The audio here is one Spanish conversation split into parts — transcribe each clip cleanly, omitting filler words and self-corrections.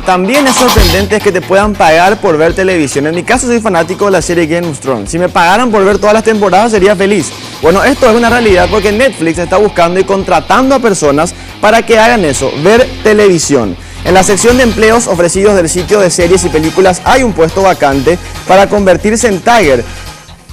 También es sorprendente que te puedan pagar por ver televisión. En mi caso soy fanático de la serie Game of Thrones. Si me pagaran por ver todas las temporadas sería feliz. Bueno, esto es una realidad porque Netflix está buscando y contratando a personas para que hagan eso, ver televisión. En la sección de empleos ofrecidos del sitio de series y películas hay un puesto vacante para convertirse en tagger.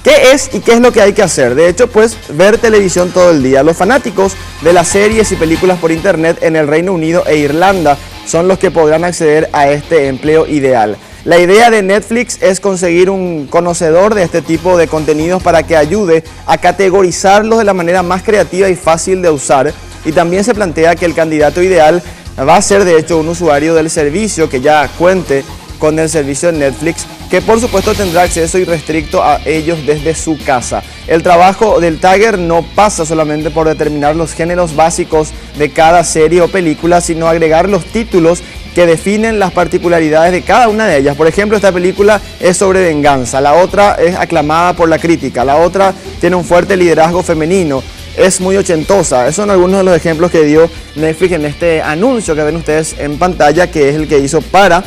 ¿Qué es y qué es lo que hay que hacer? De hecho, pues ver televisión todo el día. Los fanáticos de las series y películas por internet en el Reino Unido e Irlanda son los que podrán acceder a este empleo ideal. La idea de Netflix es conseguir un conocedor de este tipo de contenidos para que ayude a categorizarlos de la manera más creativa y fácil de usar. Y también se plantea que el candidato ideal va a ser de hecho un usuario del servicio que ya cuente con el servicio de Netflix, que por supuesto tendrá acceso irrestricto a ellos desde su casa. El trabajo del tagger no pasa solamente por determinar los géneros básicos de cada serie o película, sino agregar los títulos que definen las particularidades de cada una de ellas. Por ejemplo, esta película es sobre venganza, la otra es aclamada por la crítica, la otra tiene un fuerte liderazgo femenino, es muy ochentosa. Esos son algunos de los ejemplos que dio Netflix en este anuncio que ven ustedes en pantalla, que es el que hizo para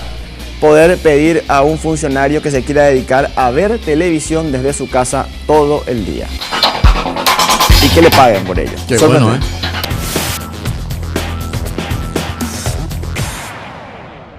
poder pedir a un funcionario que se quiera dedicar a ver televisión desde su casa todo el día y que le paguen por ello. Qué bueno, ¿eh?